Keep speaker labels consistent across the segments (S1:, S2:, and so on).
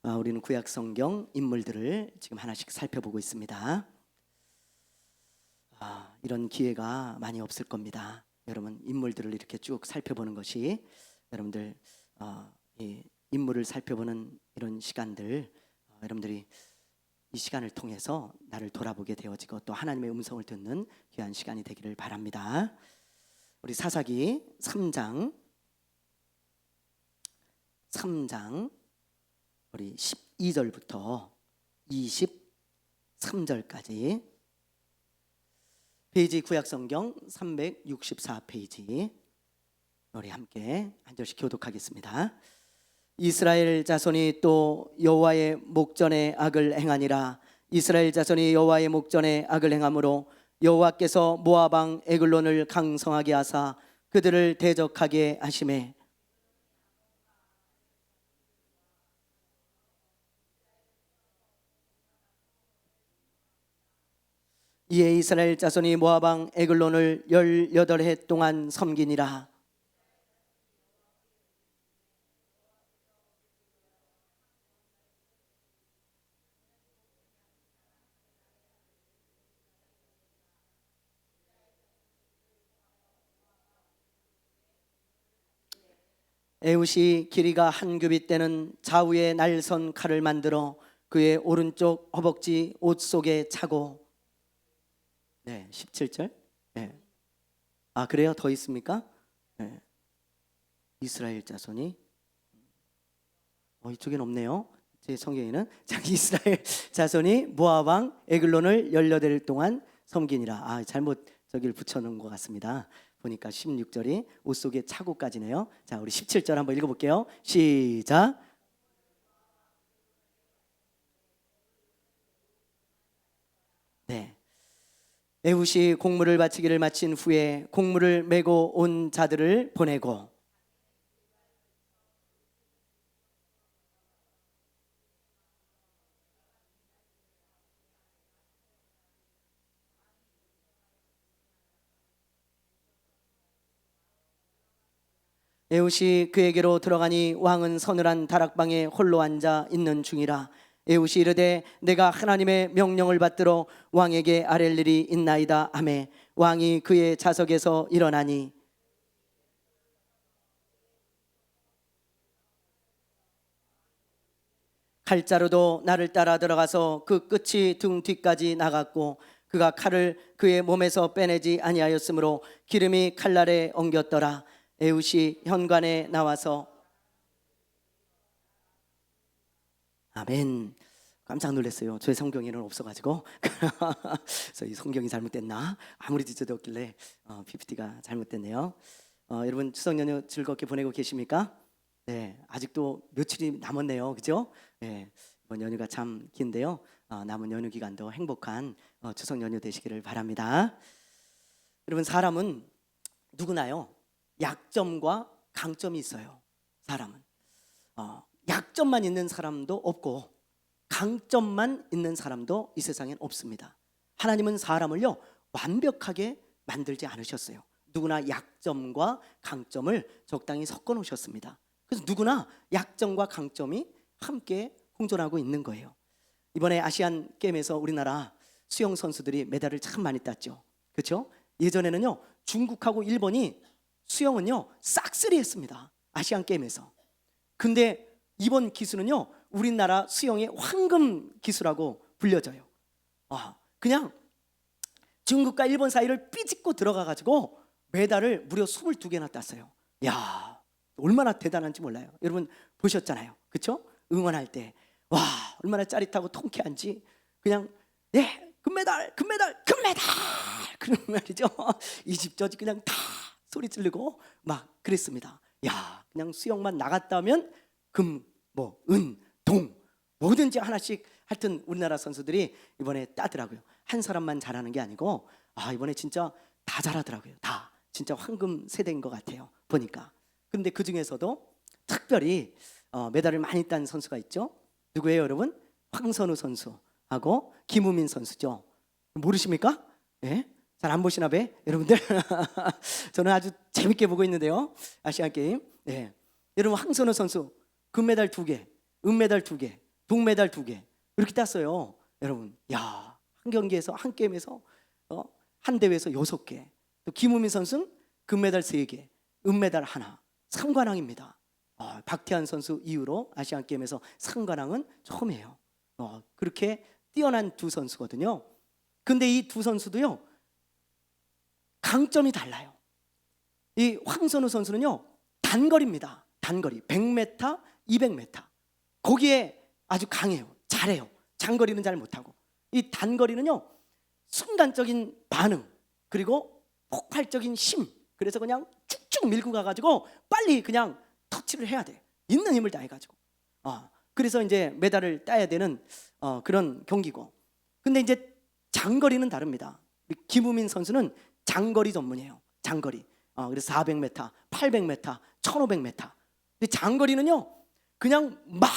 S1: 우리는 구약 성경 인물들을 지금 하나씩 살펴보고 있습니다. 이런 기회가 많이 없을 겁니다. 여러분, 인물들을 이렇게 쭉 살펴보는 것이 여러분들 이 인물을 살펴보는 이런 시간들, 여러분들이 이 시간을 통해서 나를 돌아보게 되어지고 또 하나님의 음성을 듣는 귀한 시간이 되기를 바랍니다. 우리 사사기 3장 우리 12절부터 23절까지 페이지 구약성경 364페이지 우리 함께 한 절씩 교독하겠습니다. 이스라엘 자손이 또 여호와의 목전에 악을 행하니라. 이스라엘 자손이 여호와의 목전에 악을 행함으로 여호와께서 모압 왕 에글론을 강성하게 하사 그들을 대적하게 하시매 이에 이스라엘 자손이 모압 왕 에글론을 18해 동안 섬기니라. 에훗이 길이가 한 규빗 되는 좌우에 날선 칼을 만들어 그의 오른쪽 허벅지 옷 속에 차고 17절. 그래요? 더 있습니까? 이스라엘 자손이 이쪽엔 없네요. 제 성경에는 이스라엘 자손이 모압 왕 에글론을 18일 동안 섬기니라. 잘못 저기를 붙여놓은 것 같습니다. 보니까 16절이 옷 속에 차고까지네요. 자, 우리 17절 한번 읽어볼게요. 시작. 에훗이 공물을 바치기를 마친 후에 공물을 메고 온 자들을 보내고 에훗이 그에게로 들어가니 왕은 서늘한 다락방에 홀로 앉아 있는 중이라. 에훗이 이르되 내가 하나님의 명령을 받들어 왕에게 아랠 일이 있나이다 하매 왕이 그의 자석에서 일어나니 칼자루도 나를 따라 들어가서 그 끝이 등 뒤까지 나갔고 그가 칼을 그의 몸에서 빼내지 아니하였으므로 기름이 칼날에 엉겼더라. 에훗이 현관에 나와서 아멘. 깜짝 놀랐어요. 저의 성경에는 없어가지고 그래서 이 성경이 잘못됐나? 아무리 뒤져뒀길래 PPT가 잘못됐네요. 여러분 추석 연휴 즐겁게 보내고 계십니까? 네, 아직도 며칠이 남았네요, 그죠? 이번 연휴가 참 긴데요. 남은 연휴 기간도 행복한 추석 연휴 되시기를 바랍니다. 여러분 사람은 누구나요? 약점과 강점이 있어요. 사람은 약점만 있는 사람도 없고 강점만 있는 사람도 이 세상엔 없습니다. 하나님은 사람을요 완벽하게 만들지 않으셨어요. 누구나 약점과 강점을 적당히 섞어 놓으셨습니다. 그래서 누구나 약점과 강점이 함께 공존하고 있는 거예요. 이번에 아시안 게임에서 우리나라 수영 선수들이 메달을 참 많이 땄죠. 그렇죠? 예전에는요 중국하고 일본이 수영은요 싹쓸이 했습니다. 아시안 게임에서. 근데 이번 기술은요 우리나라 수영의 황금 기술하고 불려져요. 그냥 중국과 일본 사이를 삐짓고 들어가가지고 메달을 무려 22개나 땄어요. 야, 얼마나 대단한지 몰라요. 여러분 보셨잖아요, 그렇죠? 응원할 때 와 얼마나 짜릿하고 통쾌한지. 그냥 금메달 그런 말이죠. 이집저집 그냥 다 소리 지르고 막 그랬습니다. 야, 그냥 수영만 나갔다면 금, 은, 동 뭐든지 하나씩 하여튼 우리나라 선수들이 이번에 따더라고요. 한 사람만 잘하는 게 아니고 이번에 진짜 다 잘하더라고요. 다 진짜 황금 세대인 것 같아요, 보니까. 그런데 그 중에서도 특별히 메달을 많이 딴 선수가 있죠. 누구예요, 여러분? 황선우 선수하고 김우민 선수죠. 모르십니까? 잘 안 보시나 봐요, 여러분들. 저는 아주 재밌게 보고 있는데요, 아시안 게임. 여러분 황선우 선수 금메달 2개, 은메달 2개, 동메달 2개 이렇게 땄어요. 여러분, 야, 한 경기에서 한 게임에서 한 대회에서 6개. 또 김우민 선수는 금메달 3개, 은메달 1, 3관왕입니다. 박태환 선수 이후로 아시안 게임에서 3관왕은 처음이에요. 그렇게 뛰어난 두 선수거든요. 근데 이 두 선수도요, 강점이 달라요. 이 황선우 선수는요, 단거리입니다. 단거리 100m, 200m 거기에 아주 강해요. 잘해요. 장거리는 잘 못하고, 이 단거리는요, 순간적인 반응 그리고 폭발적인 힘, 그래서 그냥 쭉쭉 밀고 가가지고 빨리 그냥 터치를 해야 돼. 있는 힘을 다해가지고. 그래서 이제 메달을 따야 되는 그런 경기고. 근데 이제 장거리는 다릅니다. 김우민 선수는 장거리 전문이에요. 장거리. 그래서 400m, 800m, 1500m. 근데 장거리는요, 그냥 막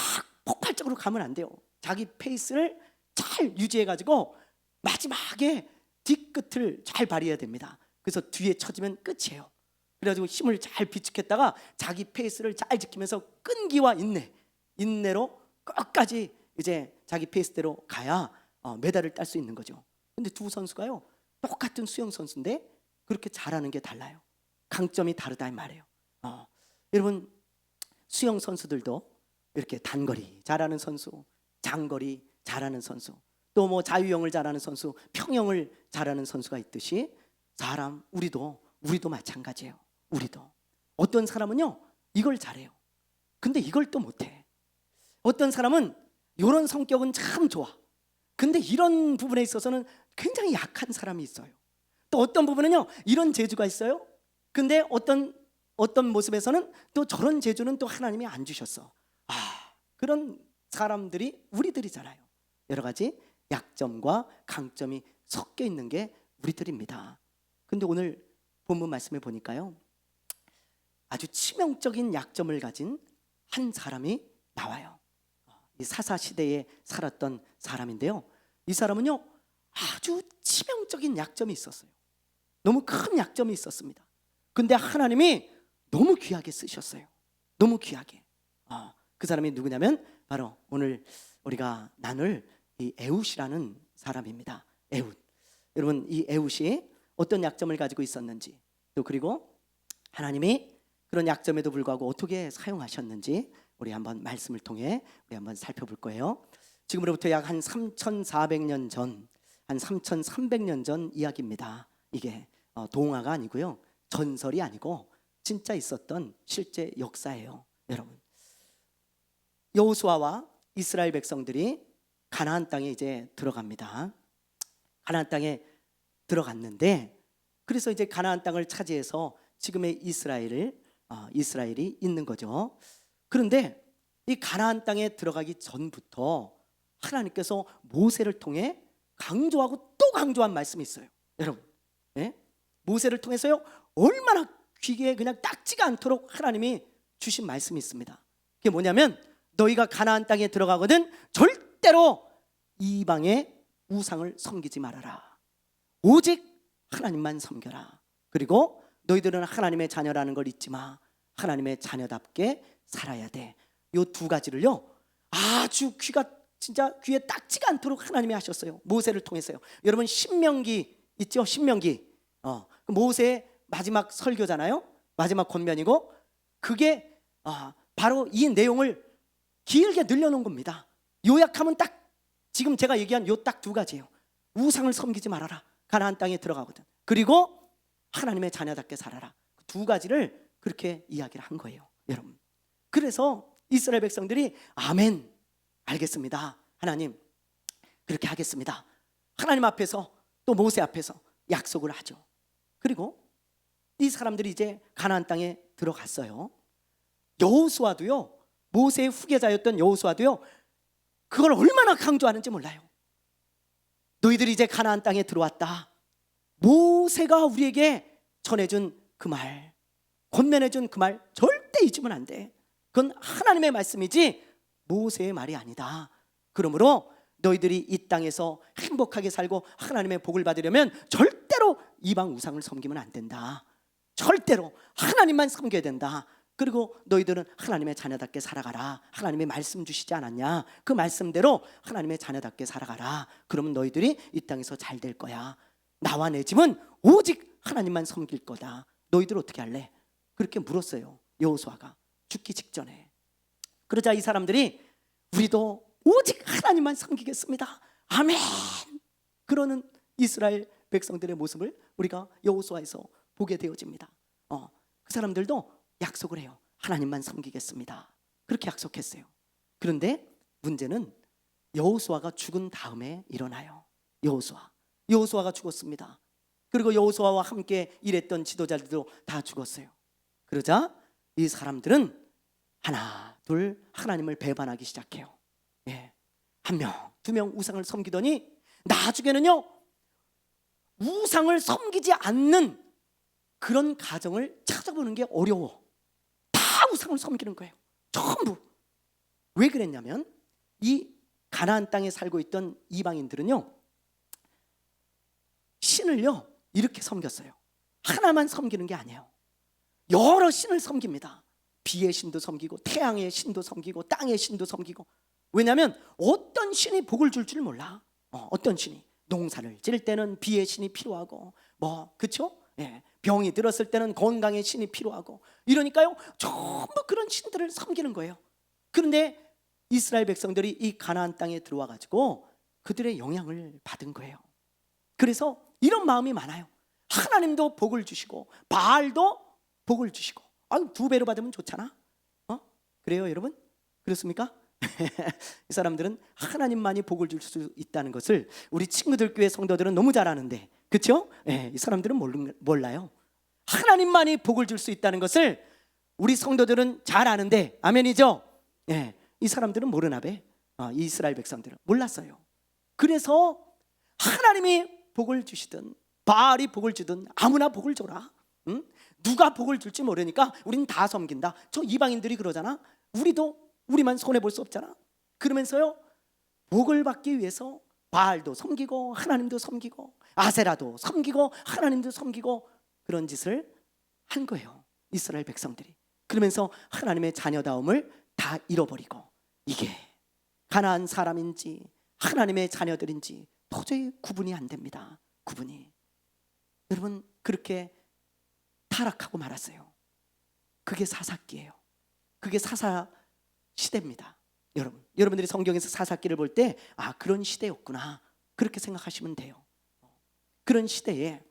S1: 폭발적으로 가면 안 돼요. 자기 페이스를 잘 유지해가지고 마지막에 뒤끝을 잘 발휘해야 됩니다. 그래서 뒤에 쳐지면 끝이에요. 그래가지고 힘을 잘 비축했다가 자기 페이스를 잘 지키면서 끈기와 인내로 끝까지 이제 자기 페이스대로 가야 메달을 딸 수 있는 거죠. 근데 두 선수가요, 똑같은 수영 선수인데 그렇게 잘하는 게 달라요. 강점이 다르다 이 말이에요. 여러분, 수영 선수들도 이렇게 단거리 잘하는 선수, 장거리 잘하는 선수, 또 뭐 자유형을 잘하는 선수, 평형을 잘하는 선수가 있듯이 우리도 마찬가지예요. 우리도 어떤 사람은요, 이걸 잘해요. 근데 이걸 또 못해. 어떤 사람은 이런 성격은 참 좋아. 근데 이런 부분에 있어서는 굉장히 약한 사람이 있어요. 또 어떤 부분은요, 이런 재주가 있어요. 근데 어떤 모습에서는 또 저런 재주는 또 하나님이 안 주셨어. 그런 사람들이 우리들이잖아요. 여러 가지 약점과 강점이 섞여 있는 게 우리들입니다. 근데 오늘 본문 말씀에 보니까요, 아주 치명적인 약점을 가진 한 사람이 나와요. 이 사사 시대에 살았던 사람인데요, 이 사람은요, 아주 치명적인 약점이 있었어요. 너무 큰 약점이 있었습니다. 근데 하나님이 너무 귀하게 쓰셨어요. 너무 귀하게. 그 사람이 누구냐면 바로 오늘 우리가 나눌 이 에훗이라는 사람입니다. 에훗. 여러분, 이 에훗이 어떤 약점을 가지고 있었는지, 또 그리고 하나님이 그런 약점에도 불구하고 어떻게 사용하셨는지 우리 한번 말씀을 통해 우리 한번 살펴볼 거예요. 지금으로부터 약 한 3,400년 전, 한 3,300년 전 이야기입니다. 이게 동화가 아니고요, 전설이 아니고 진짜 있었던 실제 역사예요. 여러분, 여호수아와 이스라엘 백성들이 가나안 땅에 이제 들어갑니다. 가나안 땅에 들어갔는데, 그래서 이제 가나안 땅을 차지해서 지금의 이스라엘이 있는 거죠. 그런데 이 가나안 땅에 들어가기 전부터 하나님께서 모세를 통해 강조하고 또 강조한 말씀이 있어요. 여러분, 모세를 통해서요, 얼마나 귀에 그냥 닦지가 않도록 하나님이 주신 말씀이 있습니다. 그게 뭐냐면, 너희가 가나안 땅에 들어가거든 절대로 이방의 우상을 섬기지 말아라. 오직 하나님만 섬겨라. 그리고 너희들은 하나님의 자녀라는 걸 잊지 마. 하나님의 자녀답게 살아야 돼. 이 두 가지를요, 아주 진짜 귀에 닦지가 않도록 하나님이 하셨어요. 모세를 통해서요. 여러분, 신명기 있죠? 신명기. 모세의 마지막 설교잖아요. 마지막 권면이고, 그게 바로 이 내용을 길게 늘려놓은 겁니다. 요약하면 딱 지금 제가 얘기한 요 딱 두 가지예요. 우상을 섬기지 말아라. 가나안 땅에 들어가거든. 그리고 하나님의 자녀답게 살아라. 두 가지를 그렇게 이야기를 한 거예요, 여러분. 그래서 이스라엘 백성들이 아멘, 알겠습니다, 하나님 그렇게 하겠습니다, 하나님 앞에서 또 모세 앞에서 약속을 하죠. 그리고 이 사람들이 이제 가나안 땅에 들어갔어요. 여호수아도요, 모세의 후계자였던 여호수아도요, 그걸 얼마나 강조하는지 몰라요. 너희들이 이제 가나안 땅에 들어왔다. 모세가 우리에게 전해준 그 말, 권면해준 그 말 절대 잊으면 안 돼. 그건 하나님의 말씀이지 모세의 말이 아니다. 그러므로 너희들이 이 땅에서 행복하게 살고 하나님의 복을 받으려면 절대로 이방 우상을 섬기면 안 된다. 절대로 하나님만 섬겨야 된다. 그리고 너희들은 하나님의 자녀답게 살아가라. 하나님의 말씀 주시지 않았냐? 그 말씀대로 하나님의 자녀답게 살아가라. 그러면 너희들이 이 땅에서 잘 될 거야. 나와 내 집은 오직 하나님만 섬길 거다. 너희들 어떻게 할래? 그렇게 물었어요, 여호수아가 죽기 직전에. 그러자 이 사람들이 우리도 오직 하나님만 섬기겠습니다, 아멘, 그러는 이스라엘 백성들의 모습을 우리가 여호수아에서 보게 되어집니다. 그 사람들도 약속을 해요. 하나님만 섬기겠습니다. 그렇게 약속했어요. 그런데 문제는 여호수아가 죽은 다음에 일어나요. 여호수아가 죽었습니다. 그리고 여호수아와 함께 일했던 지도자들도 다 죽었어요. 그러자 이 사람들은 하나 둘 하나님을 배반하기 시작해요. 한 명, 두 명 우상을 섬기더니 나중에는요, 우상을 섬기지 않는 그런 가정을 찾아보는 게 어려워. 다 우상을 섬기는 거예요, 전부. 왜 그랬냐면 이 가나안 땅에 살고 있던 이방인들은요, 신을요 이렇게 섬겼어요. 하나만 섬기는 게 아니에요. 여러 신을 섬깁니다. 비의 신도 섬기고 태양의 신도 섬기고 땅의 신도 섬기고. 왜냐하면 어떤 신이 복을 줄 줄 몰라. 어떤 신이 농사를 지을 때는 비의 신이 필요하고 그렇죠? 병이 들었을 때는 건강의 신이 필요하고. 이러니까요 전부 그런 신들을 섬기는 거예요. 그런데 이스라엘 백성들이 이 가나안 땅에 들어와 가지고 그들의 영향을 받은 거예요. 그래서 이런 마음이 많아요. 하나님도 복을 주시고 바알도 복을 주시고, 두 배로 받으면 좋잖아. 그래요 여러분? 그렇습니까? 이 사람들은 하나님만이 복을 줄 수 있다는 것을 우리 친구들 교회 성도들은 너무 잘 아는데, 그렇죠? 이 사람들은 몰라요. 하나님만이 복을 줄 수 있다는 것을 우리 성도들은 잘 아는데, 아멘이죠? 이 사람들은 모르나 봐. 이 이스라엘 백성들은 몰랐어요. 그래서 하나님이 복을 주시든 바알이 복을 주든 아무나 복을 줘라. 누가 복을 줄지 모르니까 우리는 다 섬긴다. 저 이방인들이 그러잖아. 우리만 손해볼 수 없잖아. 그러면서요 복을 받기 위해서 바알도 섬기고 하나님도 섬기고 아세라도 섬기고 하나님도 섬기고 그런 짓을 한 거예요, 이스라엘 백성들이. 그러면서 하나님의 자녀다움을 다 잃어버리고, 이게 가나안 사람인지 하나님의 자녀들인지 도저히 구분이 안 됩니다. 구분이. 여러분, 그렇게 타락하고 말았어요. 그게 사사기예요. 그게 사사 시대입니다. 여러분들이 성경에서 사사기를 볼 때 그런 시대였구나, 그렇게 생각하시면 돼요. 그런 시대에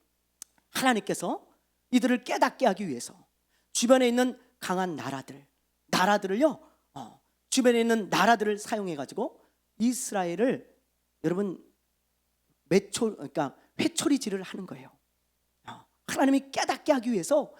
S1: 하나님께서 이들을 깨닫게 하기 위해서 주변에 있는 강한 나라들을요, 주변에 있는 나라들을 사용해 가지고 이스라엘을 여러분 그러니까 회초리질을 하는 거예요. 하나님이 깨닫게 하기 위해서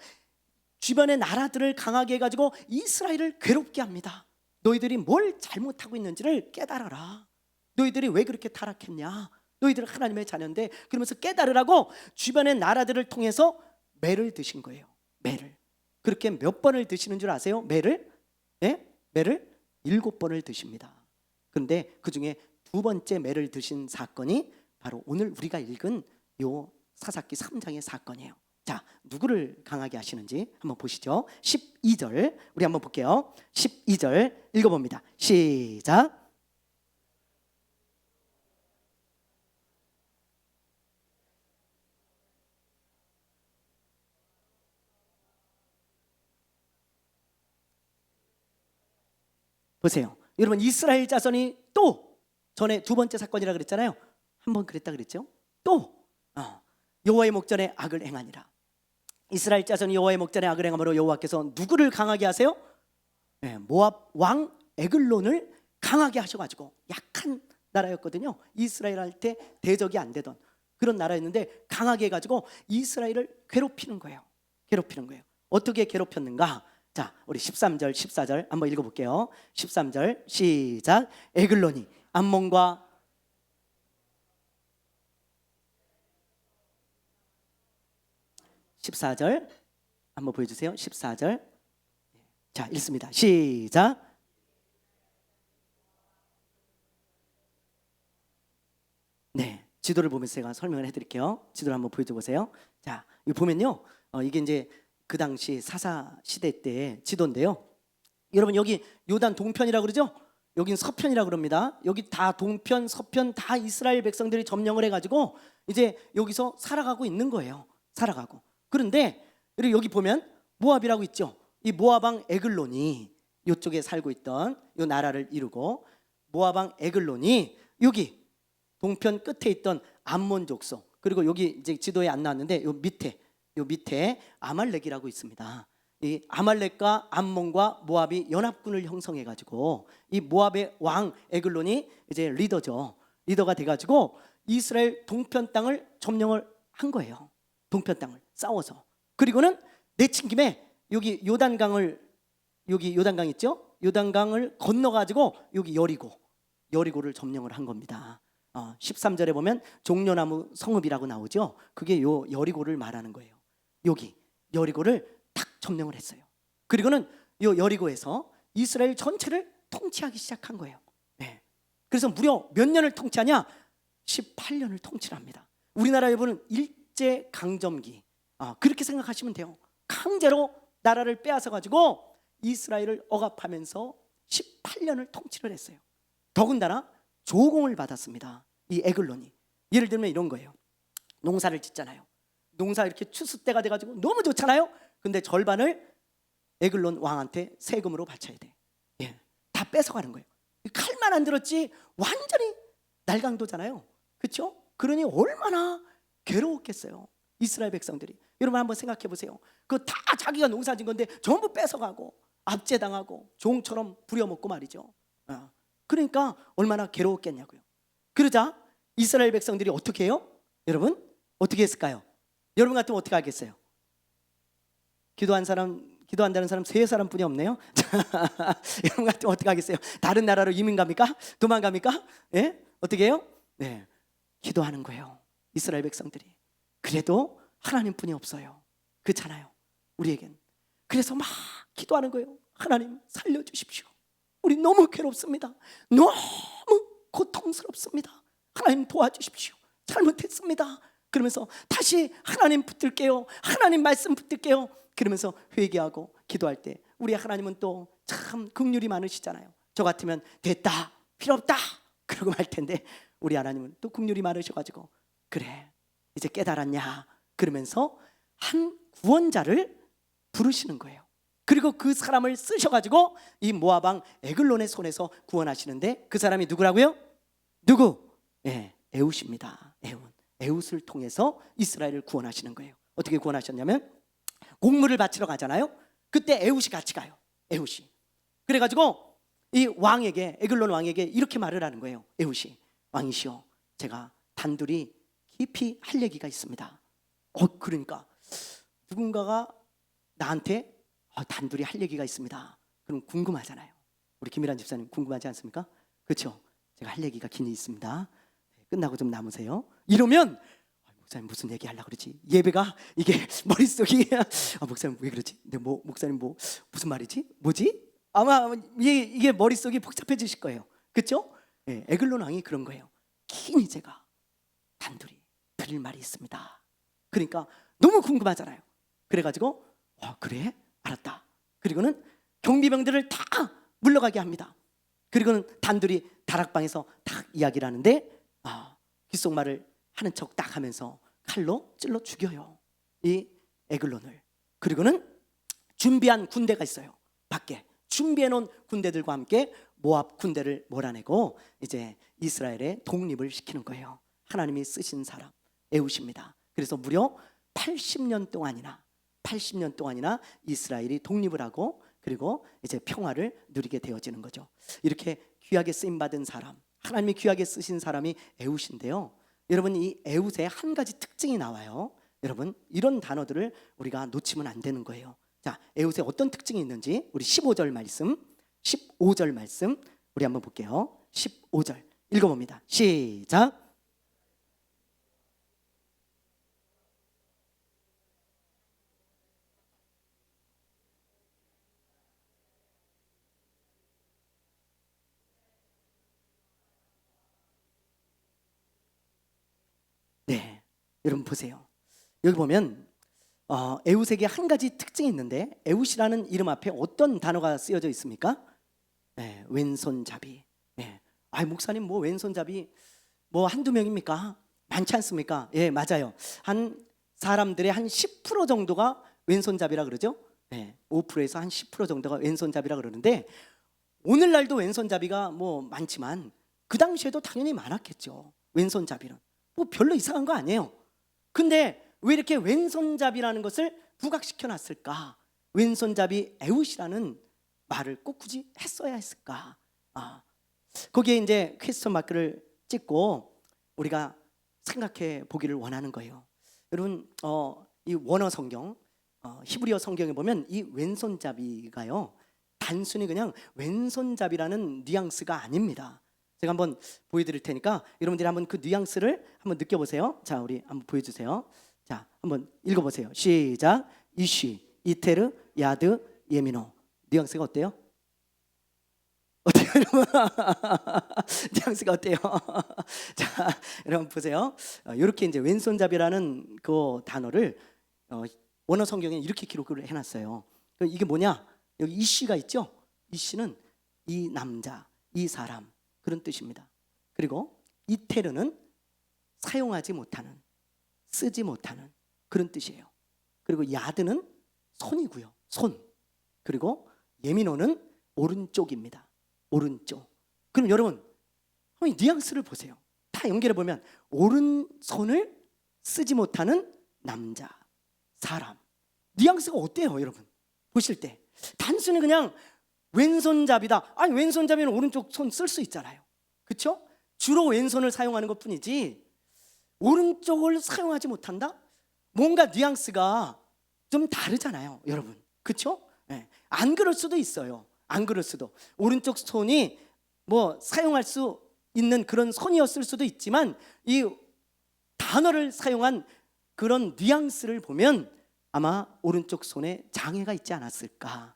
S1: 주변의 나라들을 강하게 해가지고 이스라엘을 괴롭게 합니다. 너희들이 뭘 잘못하고 있는지를 깨달아라. 너희들이 왜 그렇게 타락했냐? 너희들은 하나님의 자녀인데, 그러면서 깨달으라고 주변의 나라들을 통해서 매를 드신 거예요. 매를. 그렇게 몇 번을 드시는 줄 아세요? 매를 7번을 드십니다. 그런데 그 중에 두 번째 매를 드신 사건이 바로 오늘 우리가 읽은 요 사사기 3장의 사건이에요. 자, 누구를 강하게 하시는지 한번 보시죠. 12절 우리 한번 볼게요. 12절 읽어봅니다. 시작. 보세요. 여러분, 이스라엘 자손이 또 전에 두 번째 사건이라 그랬잖아요. 한 번 그랬다 그랬죠. 또 여호와의 목전에 악을 행하니라. 이스라엘 자손이 여호와의 목전에 악을 행함으로 여호와께서 누구를 강하게 하세요? 모압 왕 에글론을 강하게 하셔가지고, 약한 나라였거든요. 이스라엘 할 때 대적이 안 되던 그런 나라였는데 강하게 해가지고 이스라엘을 괴롭히는 거예요. 어떻게 괴롭혔는가? 자, 우리 13절 14절 한번 읽어볼게요. 13절 시작. 에글론이 암몬과 14절 한번 보여주세요. 14절. 자, 읽습니다. 시작. 네, 지도를 보면서 제가 설명을 해드릴게요. 지도를 한번 보여줘 보세요. 자, 이거 보면요, 이게 이제 그 당시 사사 시대 때 지도인데요. 여러분 여기 요단 동편이라고 그러죠? 여긴 서편이라고 그럽니다. 여기 다 동편, 서편 다 이스라엘 백성들이 점령을 해가지고 이제 여기서 살아가고 있는 거예요. 살아가고. 그런데 여기 보면 모압이라고 있죠. 이 모압 왕 에글론이 이쪽에 살고 있던 이 나라를 이루고, 모압 왕 에글론이 여기 동편 끝에 있던 암몬 족속, 그리고 여기 이제 지도에 안 나왔는데 요 밑에 아말렉이라고 있습니다. 이 아말렉과 암몬과 모압이 연합군을 형성해 가지고 이 모압의 왕 에글론이 이제 리더가 돼 가지고 이스라엘 동편 땅을 점령을 한 거예요. 동편 땅을 싸워서. 그리고는 내친 김에 여기 요단강 있죠? 요단강을 건너 가지고 여기 여리고를 점령을 한 겁니다. 13절에 보면 종려나무 성읍이라고 나오죠. 그게 요 여리고를 말하는 거예요. 여기 여리고를 딱 점령을 했어요. 그리고는 요 여리고에서 이스라엘 전체를 통치하기 시작한 거예요. 네. 그래서 무려 몇 년을 통치하냐? 18년을 통치를 합니다. 우리나라 여러분은 일제 강점기, 그렇게 생각하시면 돼요. 강제로 나라를 빼앗아 가지고 이스라엘을 억압하면서 18년을 통치를 했어요. 더군다나 조공을 받았습니다. 이 에글론이. 예를 들면 이런 거예요. 농사를 짓잖아요. 농사 이렇게 추수 때가 돼가지고 너무 좋잖아요. 근데 절반을 에글론 왕한테 세금으로 바쳐야 돼. 예, 다 뺏어가는 거예요. 칼만 안 들었지 완전히 날강도잖아요. 그렇죠? 그러니 얼마나 괴로웠겠어요, 이스라엘 백성들이. 여러분 한번 생각해 보세요. 그거 다 자기가 농사진 건데 전부 뺏어가고 압제당하고 종처럼 부려먹고 말이죠. 그러니까 얼마나 괴로웠겠냐고요. 그러자 이스라엘 백성들이 어떻게 해요? 여러분 어떻게 했을까요? 여러분 같으면 어떻게 하겠어요? 기도한다는 사람 세 사람뿐이 없네요. 여러분 같으면 어떻게 하겠어요? 다른 나라로 이민 갑니까? 도망갑니까? 예? 어떻게 해요? 네, 기도하는 거예요. 이스라엘 백성들이. 그래도 하나님뿐이 없어요. 그렇잖아요, 우리에겐. 그래서 막 기도하는 거예요. 하나님 살려주십시오. 우리 너무 괴롭습니다. 너무 고통스럽습니다. 하나님 도와주십시오. 잘못했습니다. 그러면서 다시 하나님 붙들게요. 하나님 말씀 붙들게요. 그러면서 회개하고 기도할 때 우리 하나님은 또 참 긍휼이 많으시잖아요. 저 같으면 됐다, 필요 없다 그러고 말 텐데 우리 하나님은 또 긍휼이 많으셔가지고 그래 이제 깨달았냐 그러면서 한 구원자를 부르시는 거예요. 그리고 그 사람을 쓰셔가지고 이 모압 왕 에글론의 손에서 구원하시는데 그 사람이 누구라고요? 누구? 예, 에훗입니다. 에훗을 통해서 이스라엘을 구원하시는 거예요. 어떻게 구원하셨냐면 곡물을 바치러 가잖아요. 그때 에훗이 같이 가요. 에훗이. 그래가지고 이 왕에게, 에글론 왕에게 이렇게 말을 하는 거예요. 에훗이, 왕이시여 제가 단둘이 깊이 할 얘기가 있습니다. 그러니까 누군가가 나한테 단둘이 할 얘기가 있습니다. 그럼 궁금하잖아요. 우리 김일환 집사님 궁금하지 않습니까? 그렇죠? 제가 할 얘기가 긴 있습니다. 끝나고 좀 남으세요. 이러면 목사님 무슨 얘기 하려고 그러지? 예배가 이게 머릿속이 목사님 왜 그러지? 근데 목사님 무슨 말이지? 뭐지? 아마 이게 머릿속이 복잡해지실 거예요. 그렇죠? 예, 에글론 왕이 그런 거예요. 긴히 제가 단둘이 드릴 말이 있습니다. 그러니까 너무 궁금하잖아요. 그래가지고 그래? 알았다. 그리고는 경비병들을 다 물러가게 합니다. 그리고는 단둘이 다락방에서 딱 이야기를 하는데 귓속말을 하는 척 딱 하면서 칼로 찔러 죽여요, 이 에글론을. 그리고는 준비한 군대가 있어요. 밖에 준비해 놓은 군대들과 함께 모압 군대를 몰아내고 이제 이스라엘의 독립을 시키는 거예요. 하나님이 쓰신 사람 에훗입니다. 그래서 무려 80년 동안이나 이스라엘이 독립을 하고 그리고 이제 평화를 누리게 되어지는 거죠. 이렇게 귀하게 쓰임 받은 사람, 하나님이 귀하게 쓰신 사람이 에훗인데요. 여러분 이 에훗의 한 가지 특징이 나와요. 여러분 이런 단어들을 우리가 놓치면 안 되는 거예요. 자, 에훗의 어떤 특징이 있는지 우리 15절 말씀 우리 한번 볼게요. 15절 읽어봅니다. 시작. 네, 여러분 보세요. 여기 보면 에웃에게 한 가지 특징이 있는데, 에웃이라는 이름 앞에 어떤 단어가 쓰여져 있습니까? 네, 왼손잡이. 네. 목사님 뭐 왼손잡이 뭐 한두 명입니까? 많지 않습니까? 예, 맞아요. 한 사람들의 한 10% 정도가 왼손잡이라 그러죠. 네, 5%에서 한 10% 정도가 왼손잡이라 그러는데, 오늘날도 왼손잡이가 뭐 많지만 그 당시에도 당연히 많았겠죠. 왼손잡이는 뭐 별로 이상한 거 아니에요. 근데 왜 이렇게 왼손잡이라는 것을 부각시켜 놨을까? 왼손잡이 에웃이라는 말을 꼭 굳이 했어야 했을까? 거기에 이제 퀘스천 마크를 찍고 우리가 생각해 보기를 원하는 거예요. 여러분, 이 원어 성경, 히브리어 성경에 보면 이 왼손잡이가요, 단순히 그냥 왼손잡이라는 뉘앙스가 아닙니다. 제가 한번 보여드릴 테니까 여러분들이 한번 그 뉘앙스를 한번 느껴보세요. 자, 우리 한번 보여주세요. 자, 한번 읽어보세요. 시작. 이쉬, 이테르, 야드, 예미노. 뉘앙스가 어때요? 어때요, 여러분? 뉘앙스가 어때요? 자, 여러분 보세요. 이렇게 이제 왼손잡이라는 그 단어를 원어 성경에 이렇게 기록을 해놨어요. 이게 뭐냐? 여기 이쉬가 있죠? 이쉬는 이 남자, 이 사람, 그런 뜻입니다. 그리고 이테르는 사용하지 못하는, 쓰지 못하는 그런 뜻이에요. 그리고 야드는 손이고요, 손. 그리고 예미노는 오른쪽입니다. 오른쪽. 그럼 여러분, 한번 뉘앙스를 보세요. 다 연결해 보면 오른손을 쓰지 못하는 남자, 사람. 뉘앙스가 어때요, 여러분? 보실 때 단순히 그냥 왼손잡이다. 아니, 왼손잡이는 오른쪽 손 쓸 수 있잖아요. 그렇죠? 주로 왼손을 사용하는 것뿐이지 오른쪽을 사용하지 못한다? 뭔가 뉘앙스가 좀 다르잖아요, 여러분. 그렇죠? 네. 안 그럴 수도 있어요. 안 그럴 수도. 오른쪽 손이 뭐 사용할 수 있는 그런 손이었을 수도 있지만 이 단어를 사용한 그런 뉘앙스를 보면 아마 오른쪽 손에 장애가 있지 않았을까,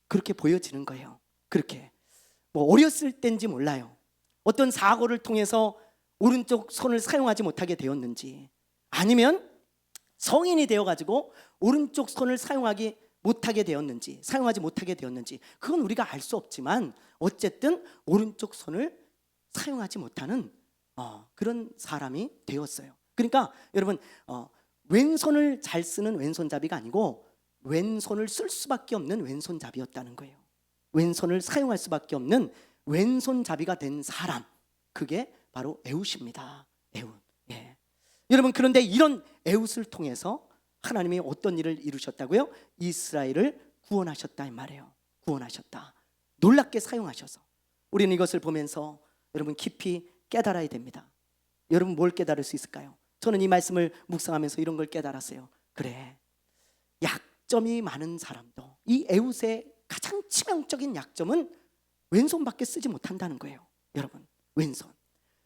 S1: 그렇게 보여지는 거예요. 그렇게 뭐 어렸을 때인지 몰라요. 어떤 사고를 통해서 오른쪽 손을 사용하지 못하게 되었는지, 아니면 성인이 되어가지고 오른쪽 손을 사용하지 못하게 되었는지, 그건 우리가 알 수 없지만 어쨌든 오른쪽 손을 사용하지 못하는 그런 사람이 되었어요. 그러니까 여러분, 왼손을 잘 쓰는 왼손잡이가 아니고 왼손을 쓸 수밖에 없는 왼손잡이였다는 거예요. 왼손을 사용할 수밖에 없는 왼손잡이가 된 사람, 그게 바로 에웃입니다. 에웃. 예. 여러분, 그런데 이런 에웃을 통해서 하나님이 어떤 일을 이루셨다고요? 이스라엘을 구원하셨다 이 말이에요. 구원하셨다. 놀랍게 사용하셔서 우리는 이것을 보면서 여러분 깊이 깨달아야 됩니다. 여러분, 뭘 깨달을 수 있을까요? 저는 이 말씀을 묵상하면서 이런 걸 깨달았어요. 그래, 약점이 많은 사람도 이 에웃의 가장 치명적인 약점은 왼손밖에 쓰지 못한다는 거예요. 여러분, 왼손.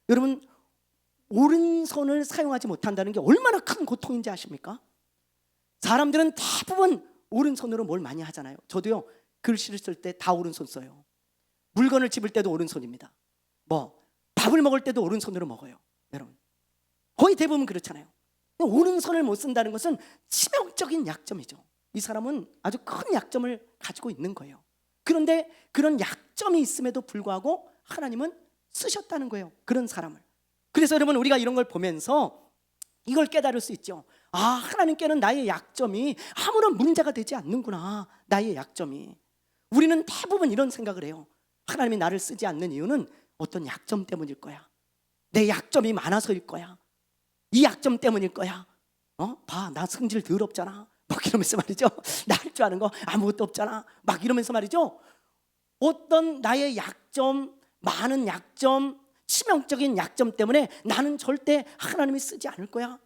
S1: 여러분, 오른손을 사용하지 못한다는 게 얼마나 큰 고통인지 아십니까? 사람들은 대부분 오른손으로 뭘 많이 하잖아요. 저도요, 글씨를 쓸 때 다 오른손 써요. 물건을 집을 때도 오른손입니다. 뭐 밥을 먹을 때도 오른손으로 먹어요. 여러분, 거의 대부분 그렇잖아요. 오른손을 못 쓴다는 것은 치명적인 약점이죠. 이 사람은 아주 큰 약점을 가지고 있는 거예요. 그런데 그런 약점이 있음에도 불구하고 하나님은 쓰셨다는 거예요, 그런 사람을. 그래서 여러분, 우리가 이런 걸 보면서 이걸 깨달을 수 있죠. 하나님께는 나의 약점이 아무런 문제가 되지 않는구나. 나의 약점이. 우리는 대부분 이런 생각을 해요. 하나님이 나를 쓰지 않는 이유는 어떤 약점 때문일 거야. 내 약점이 많아서일 거야. 이 약점 때문일 거야. 봐, 나 성질 더럽잖아. 막 이러면서 말이죠. 나 할 줄 아는 거 아무것도 없잖아. 막 이러면서 말이죠. 어떤 나의 약점, 많은 약점, 치명적인 약점 때문에 나는 절대 하나님이 쓰지 않을 거야,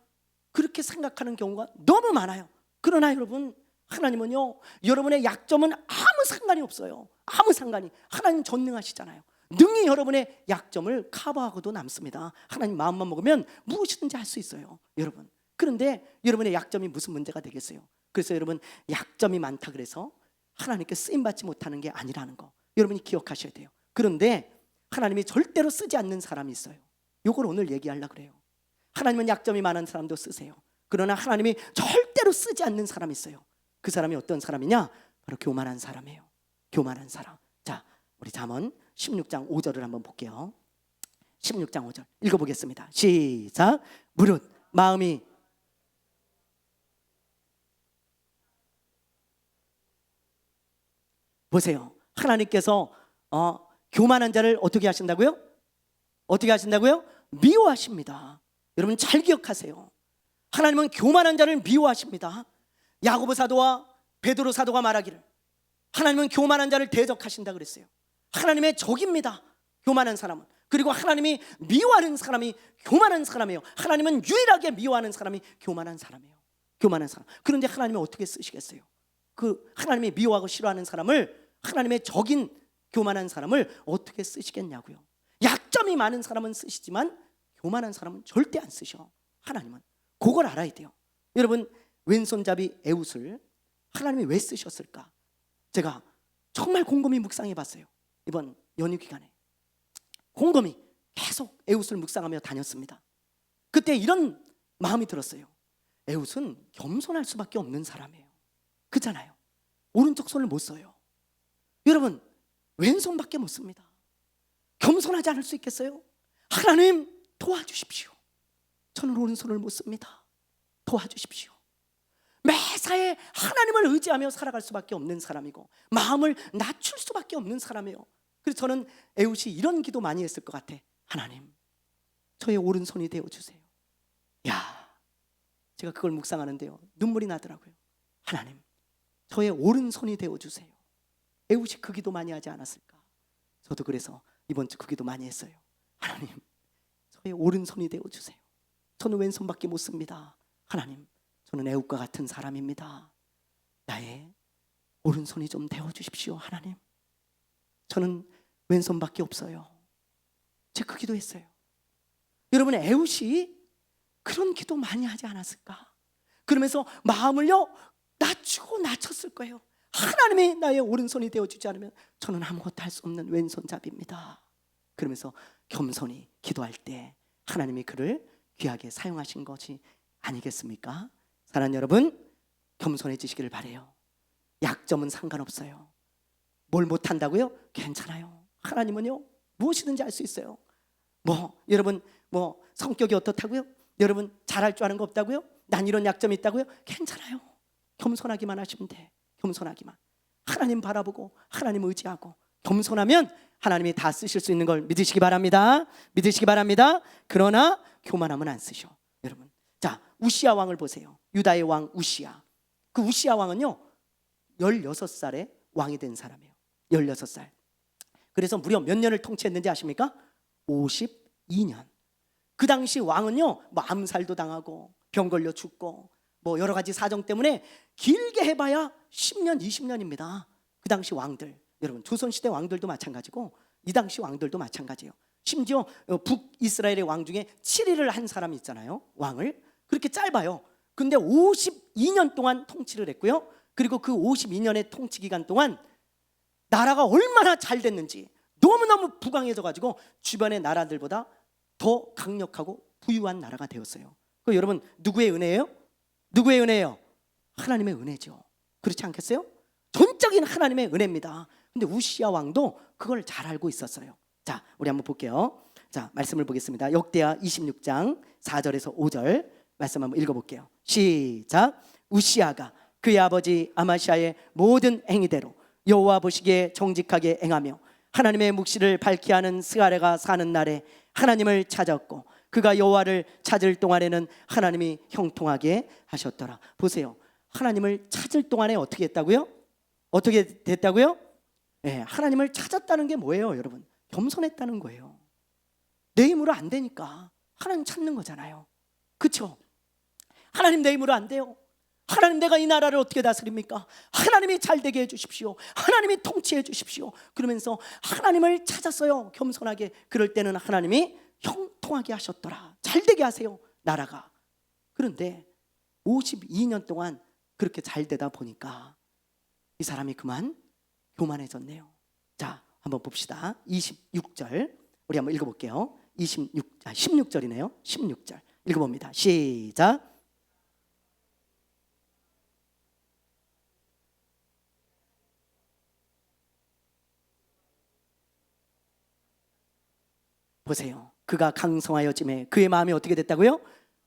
S1: 그렇게 생각하는 경우가 너무 많아요. 그러나 여러분, 하나님은요, 여러분의 약점은 아무 상관이 없어요. 아무 상관이. 하나님 전능하시잖아요. 능히 여러분의 약점을 커버하고도 남습니다. 하나님 마음만 먹으면 무엇이든지 할 수 있어요, 여러분. 그런데 여러분의 약점이 무슨 문제가 되겠어요? 그래서 여러분, 약점이 많다 그래서 하나님께 쓰임받지 못하는 게 아니라는 거 여러분이 기억하셔야 돼요. 그런데 하나님이 절대로 쓰지 않는 사람이 있어요. 이걸 오늘 얘기하려고 그래요. 하나님은 약점이 많은 사람도 쓰세요. 그러나 하나님이 절대로 쓰지 않는 사람이 있어요. 그 사람이 어떤 사람이냐? 바로 교만한 사람이에요. 교만한 사람. 자, 우리 잠언 16장 5절을 한번 볼게요. 16장 5절 읽어보겠습니다. 시작. 무릇 마음이 보세요. 하나님께서 교만한 자를 어떻게 하신다고요? 어떻게 하신다고요? 미워하십니다. 여러분 잘 기억하세요. 하나님은 교만한 자를 미워하십니다. 야고보 사도와 베드로 사도가 말하기를 하나님은 교만한 자를 대적하신다 그랬어요. 하나님의 적입니다. 교만한 사람은. 그리고 하나님이 미워하는 사람이 교만한 사람이에요. 하나님은 유일하게 미워하는 사람이 교만한 사람이에요. 교만한 사람. 그런데 하나님이 어떻게 쓰시겠어요? 그 하나님이 미워하고 싫어하는 사람을, 하나님의 적인 교만한 사람을 어떻게 쓰시겠냐고요. 약점이 많은 사람은 쓰시지만 교만한 사람은 절대 안 쓰셔. 하나님은. 그걸 알아야 돼요. 여러분, 왼손잡이 에웃을 하나님이 왜 쓰셨을까? 제가 정말 곰곰이 묵상해 봤어요. 이번 연휴 기간에 곰곰이 계속 에웃을 묵상하며 다녔습니다. 그때 이런 마음이 들었어요. 에웃은 겸손할 수밖에 없는 사람이에요. 그렇잖아요. 오른쪽 손을 못 써요. 여러분, 왼손밖에 못 씁니다. 겸손하지 않을 수 있겠어요? 하나님 도와주십시오. 저는 오른손을 못 씁니다. 도와주십시오. 매사에 하나님을 의지하며 살아갈 수밖에 없는 사람이고 마음을 낮출 수밖에 없는 사람이에요. 그래서 저는 에웃이 이런 기도 많이 했을 것 같아. 하나님, 저의 오른손이 되어주세요. 야, 제가 그걸 묵상하는데요, 눈물이 나더라고요. 하나님, 저의 오른손이 되어주세요. 에웃이 그 기도 많이 하지 않았을까? 저도 그래서 이번 주 그 기도 많이 했어요. 하나님, 저의 오른손이 되어주세요. 저는 왼손밖에 못 씁니다. 하나님, 저는 에웃과 같은 사람입니다. 나의 오른손이 좀 되어주십시오. 하나님, 저는 왼손밖에 없어요. 제가 그 기도했어요. 여러분, 에웃이 그런 기도 많이 하지 않았을까? 그러면서 마음을요 낮추고 낮췄을 거예요. 하나님이 나의 오른손이 되어주지 않으면 저는 아무것도 할 수 없는 왼손잡이입니다. 그러면서 겸손히 기도할 때 하나님이 그를 귀하게 사용하신 것이 아니겠습니까? 사랑하는 여러분, 겸손해지시기를 바라요. 약점은 상관없어요. 뭘 못한다고요? 괜찮아요. 하나님은요 무엇이든지 할 수 있어요. 여러분 성격이 어떻다고요? 여러분 잘할 줄 아는 거 없다고요? 난 이런 약점이 있다고요? 괜찮아요. 겸손하기만 하시면 돼. 겸손하기만. 하나님 바라보고 하나님 의지하고 겸손하면 하나님이 다 쓰실 수 있는 걸 믿으시기 바랍니다. 믿으시기 바랍니다. 그러나 교만하면 안 쓰셔. 여러분, 자, 우시야 왕을 보세요. 유다의 왕 우시야. 그 우시야 왕은요 16살에 왕이 된 사람이에요. 16살. 그래서 무려 몇 년을 통치했는지 아십니까? 52년. 그 당시 왕은요 암살도 당하고 병 걸려 죽고 여러 가지 사정 때문에 길게 해봐야 10년 20년입니다. 그 당시 왕들, 여러분 조선시대 왕들도 마찬가지고 이 당시 왕들도 마찬가지예요. 심지어 북이스라엘의 왕 중에 7위를 한 사람이 있잖아요. 왕을. 그렇게 짧아요. 근데 52년 동안 통치를 했고요. 그리고 그 52년의 통치 기간 동안 나라가 얼마나 잘 됐는지 너무너무 부강해져가지고 주변의 나라들보다 더 강력하고 부유한 나라가 되었어요. 그 여러분 누구의 은혜예요? 누구의 은혜예요? 하나님의 은혜죠. 그렇지 않겠어요? 전적인 하나님의 은혜입니다. 근데 우시야 왕도 그걸 잘 알고 있었어요. 자, 우리 한번 볼게요. 자, 말씀을 보겠습니다. 역대하 26장 4절에서 5절 말씀 한번 읽어볼게요. 시작. 우시야가 그의 아버지 아마시아의 모든 행위대로 여호와 보시기에 정직하게 행하며 하나님의 묵시를 밝히 하는 스가랴가 사는 날에 하나님을 찾았고 그가 여호와를 찾을 동안에는 하나님이 형통하게 하셨더라. 보세요. 하나님을 찾을 동안에 어떻게 했다고요? 어떻게 됐다고요? 네, 하나님을 찾았다는 게 뭐예요, 여러분? 겸손했다는 거예요. 내 힘으로 안 되니까 하나님 찾는 거잖아요. 그렇죠? 하나님 내 힘으로 안 돼요. 하나님, 내가 이 나라를 어떻게 다스립니까? 하나님이 잘 되게 해주십시오. 하나님이 통치해 주십시오. 그러면서 하나님을 찾았어요. 겸손하게. 그럴 때는 하나님이 형통하게 하셨더라. 잘 되게 하세요, 나라가. 그런데 52년 동안 그렇게 잘 되다 보니까 이 사람이 그만 교만해졌네요. 자, 한번 봅시다. 26절 우리 한번 읽어볼게요. 16절이네요. 16절 읽어봅니다. 시작. 보세요. 그가 강성하여짐에 그의 마음이 어떻게 됐다고요?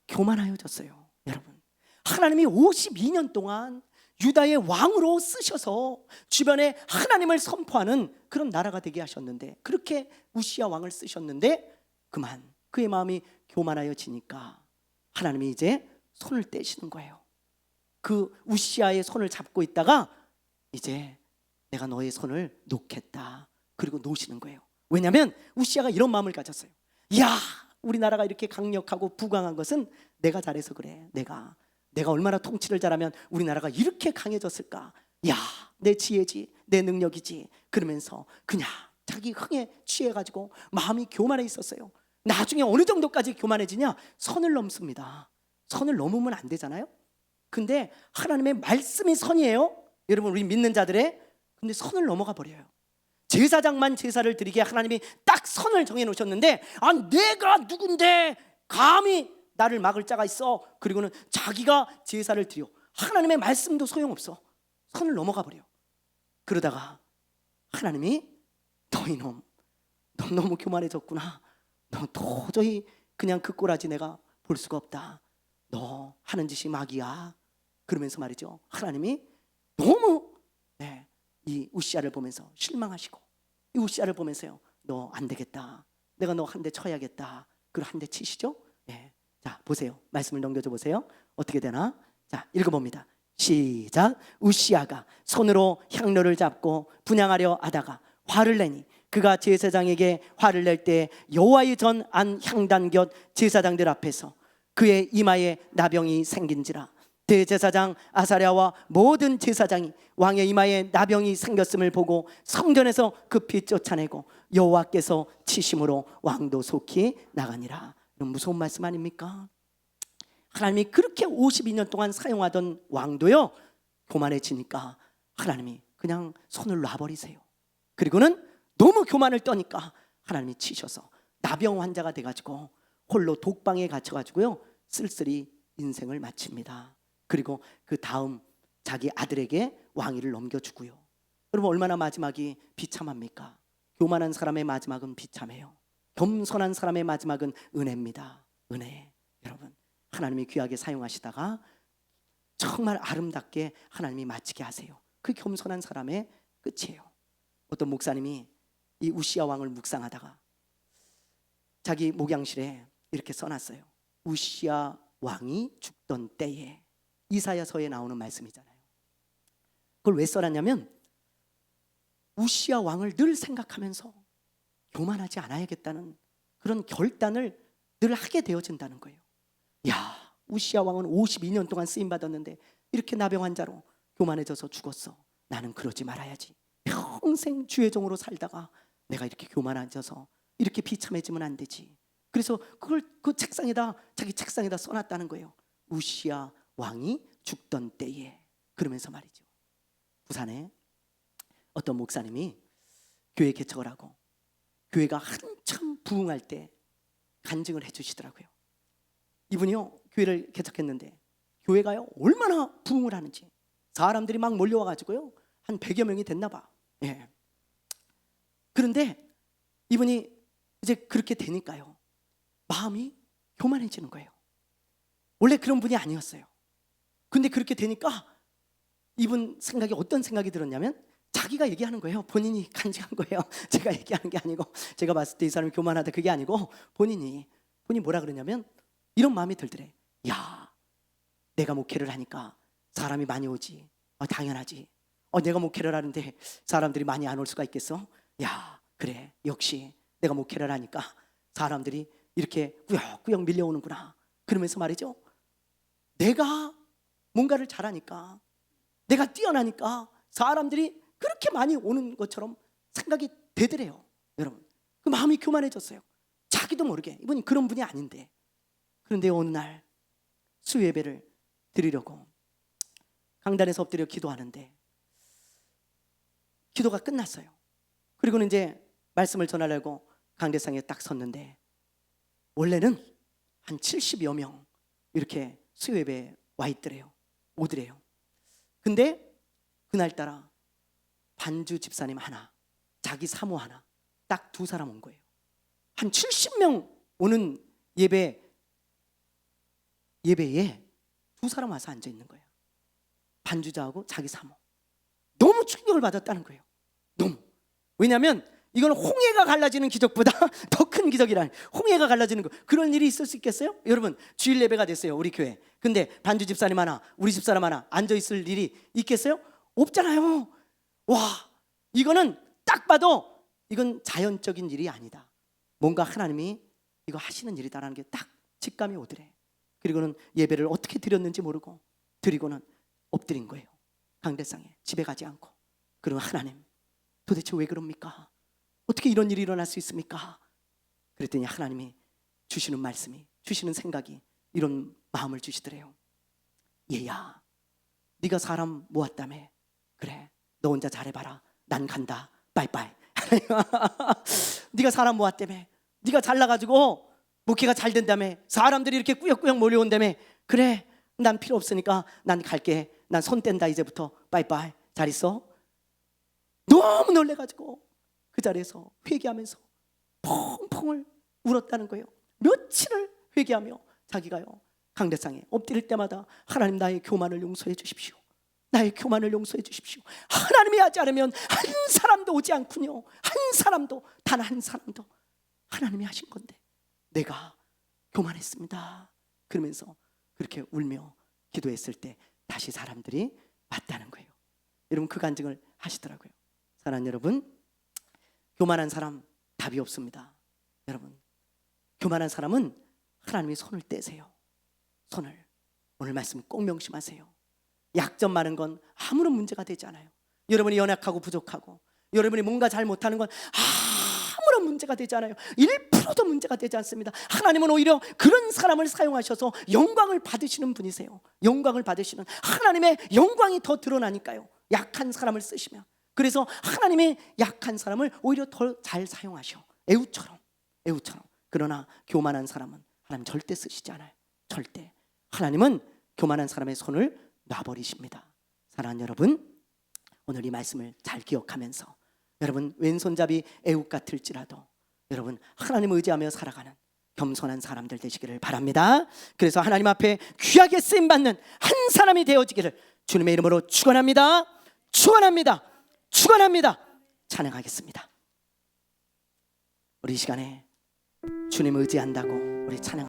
S1: 교만하여졌어요. 여러분, 하나님이 52년 동안 유다의 왕으로 쓰셔서 주변에 하나님을 선포하는 그런 나라가 되게 하셨는데, 그렇게 우시야 왕을 쓰셨는데 그만 그의 마음이 교만하여지니까 하나님이 이제 손을 떼시는 거예요. 그 우시야의 손을 잡고 있다가 이제 내가 너의 손을 놓겠다, 그리고 놓으시는 거예요. 왜냐하면 우시야가 이런 마음을 가졌어요. 야, 우리나라가 이렇게 강력하고 부강한 것은 내가 잘해서 그래. 내가 얼마나 통치를 잘하면 우리나라가 이렇게 강해졌을까. 야, 내 지혜지, 내 능력이지. 그러면서 그냥 자기 흥에 취해가지고 마음이 교만해 있었어요. 나중에 어느 정도까지 교만해지냐? 선을 넘습니다. 선을 넘으면 안 되잖아요. 근데 하나님의 말씀이 선이에요. 여러분, 우리 믿는 자들의. 근데 선을 넘어가 버려요. 제사장만 제사를 드리게 하나님이 딱 선을 정해 놓으셨는데, 아, 내가 누군데 감히 나를 막을 자가 있어. 그리고는 자기가 제사를 드려. 하나님의 말씀도 소용없어. 선을 넘어가 버려. 그러다가 하나님이 너 이놈, 너 너무 교만해졌구나. 너 도저히 그냥 그 꼬라지 내가 볼 수가 없다. 너 하는 짓이 막이야. 그러면서 말이죠, 하나님이 너무 이 우시야를 보면서 실망하시고, 이 우시야를 보면서요, 너 안 되겠다. 내가 너 한 대 쳐야겠다. 그리고 한 대 치시죠. 자, 보세요. 말씀을 넘겨줘 보세요. 어떻게 되나? 자, 읽어봅니다. 시작. 우시야가 손으로 향로를 잡고 분향하려 하다가 화를 내니 그가 제사장에게 화를 낼 때 여호와의 전 안 향단 곁 제사장들 앞에서 그의 이마에 나병이 생긴지라. 대제사장 아사랴와 모든 제사장이 왕의 이마에 나병이 생겼음을 보고 성전에서 급히 쫓아내고 여호와께서 치심으로 왕도 속히 나가니라. 무서운 말씀 아닙니까? 하나님이 그렇게 52년 동안 사용하던 왕도요, 교만해지니까 하나님이 그냥 손을 놔버리세요. 그리고는 너무 교만을 떠니까 하나님이 치셔서 나병 환자가 돼가지고 홀로 독방에 갇혀가지고요, 쓸쓸히 인생을 마칩니다. 그리고 그 다음 자기 아들에게 왕위를 넘겨주고요. 여러분, 얼마나 마지막이 비참합니까? 교만한 사람의 마지막은 비참해요. 겸손한 사람의 마지막은 은혜입니다. 은혜. 여러분, 하나님이 귀하게 사용하시다가 정말 아름답게 하나님이 마치게 하세요. 그 겸손한 사람의 끝이에요. 어떤 목사님이 이 우시야 왕을 묵상하다가 자기 목양실에 이렇게 써놨어요. 우시야 왕이 죽던 때에. 이사야서에 나오는 말씀이잖아요. 그걸 왜 써놨냐면 우시야 왕을 늘 생각하면서 교만하지 않아야겠다는 그런 결단을 늘 하게 되어진다는 거예요. 야, 우시야 왕은 52년 동안 쓰임받았는데 이렇게 나병 환자로 교만해져서 죽었어. 나는 그러지 말아야지. 평생 주의 종으로 살다가 내가 이렇게 교만해져서 이렇게 비참해지면 안 되지. 그래서 그걸 그 책상에다, 자기 책상에다 써놨다는 거예요. 우시야 왕이 죽던 때에. 그러면서 말이죠, 부산에 어떤 목사님이 교회 개척을 하고 교회가 한참 부흥할 때 간증을 해주시더라고요. 이분이요, 교회를 개척했는데 교회가요 얼마나 부흥을 하는지 사람들이 막 몰려와가지고요 한 100여 명이 됐나 봐. 그런데 이분이 이제 그렇게 되니까요 마음이 교만해지는 거예요. 원래 그런 분이 아니었어요. 근데 그렇게 되니까 이분 생각이 어떤 생각이 들었냐면 자기가 얘기하는 거예요. 본인이 간증한 거예요. 제가 얘기하는 게 아니고, 제가 봤을 때 이 사람이 교만하다 그게 아니고 본인이 뭐라 그러냐면 이런 마음이 들더래. 야, 내가 목회를 하니까 사람이 많이 오지. 당연하지. 내가 목회를 하는데 사람들이 많이 안 올 수가 있겠어? 야, 그래, 역시 내가 목회를 하니까 사람들이 이렇게 꾸역꾸역 밀려오는구나. 그러면서 말이죠, 내가 뭔가를 잘하니까, 내가 뛰어나니까 사람들이 그렇게 많이 오는 것처럼 생각이 되더래요. 여러분, 그 마음이 교만해졌어요. 자기도 모르게. 이분이 그런 분이 아닌데. 그런데 어느 날 수예배를 드리려고 강단에서 엎드려 기도하는데 기도가 끝났어요. 그리고는 이제 말씀을 전하려고 강대상에 딱 섰는데 원래는 한 70여 명 이렇게 수요예배에 와 있더래요. 오더래요. 근데 그날따라 반주 집사님 하나, 자기 사모 하나, 딱 2사람 온 거예요. 한 70명 오는 예배에 두 사람 와서 앉아 있는 거예요. 반주자하고 자기 사모. 너무 충격을 받았다는 거예요. 너무. 왜냐하면 이건 홍해가 갈라지는 기적보다 더 큰 기적이라는, 홍해가 갈라지는 거, 그런 일이 있을 수 있겠어요? 여러분, 주일 예배가 됐어요, 우리 교회. 근데 반주 집사님 하나, 우리 집사람 하나 앉아 있을 일이 있겠어요? 없잖아요. 와, 이거는 딱 봐도 이건 자연적인 일이 아니다. 뭔가 하나님이 이거 하시는 일이다라는 게 딱 직감이 오더래. 그리고는 예배를 어떻게 드렸는지 모르고 드리고는 엎드린 거예요. 강대상에 집에 가지 않고. 그럼 하나님, 도대체 왜 그럽니까? 어떻게 이런 일이 일어날 수 있습니까? 그랬더니 하나님이 주시는 말씀이, 주시는 생각이 이런 마음을 주시더래요. 얘야, 네가 사람 모았다며. 그래, 너 혼자 잘해봐라. 난 간다. 빠이빠이. 네가 사람 모았다며. 네가 잘나가지고 목회가 잘 된다며. 사람들이 이렇게 꾸역꾸역 몰려온다며. 그래, 난 필요 없으니까 난 갈게. 난 손 뗀다 이제부터. 빠이빠이. 잘 있어. 너무 놀래가지고 그 자리에서 회개하면서 펑펑을 울었다는 거예요. 며칠을 회개하며 자기가요, 강대상에 엎드릴 때마다 하나님, 나의 교만을 용서해 주십시오. 나의 교만을 용서해 주십시오. 하나님이 하지 않으면 한 사람도 오지 않군요. 한 사람도, 단 한 사람도. 하나님이 하신 건데 내가 교만했습니다. 그러면서 그렇게 울며 기도했을 때 다시 사람들이 왔다는 거예요. 여러분, 그 간증을 하시더라고요. 사랑하는 여러분, 교만한 사람 답이 없습니다. 여러분, 교만한 사람은 하나님이 손을 떼세요. 손을. 오늘 말씀 꼭 명심하세요. 약점 많은 건 아무런 문제가 되지 않아요. 여러분이 연약하고 부족하고 여러분이 뭔가 잘 못하는 건 아무런 문제가 되지 않아요. 1%도 문제가 되지 않습니다. 하나님은 오히려 그런 사람을 사용하셔서 영광을 받으시는 분이세요. 영광을 받으시는, 하나님의 영광이 더 드러나니까요. 약한 사람을 쓰시면. 그래서 하나님의 약한 사람을 오히려 더 잘 사용하셔. 에우처럼. 그러나 교만한 사람은 하나님 절대 쓰시지 않아요. 절대. 하나님은 교만한 사람의 손을 놔버리십니다. 사랑하는 여러분, 오늘 이 말씀을 잘 기억하면서 여러분, 왼손잡이 애국 같을지라도 여러분, 하나님을 의지하며 살아가는 겸손한 사람들 되시기를 바랍니다. 그래서 하나님 앞에 귀하게 쓰임받는 한 사람이 되어지기를 주님의 이름으로 축원합니다. 찬양하겠습니다. 우리 이 시간에 주님 의지한다고 우리 찬양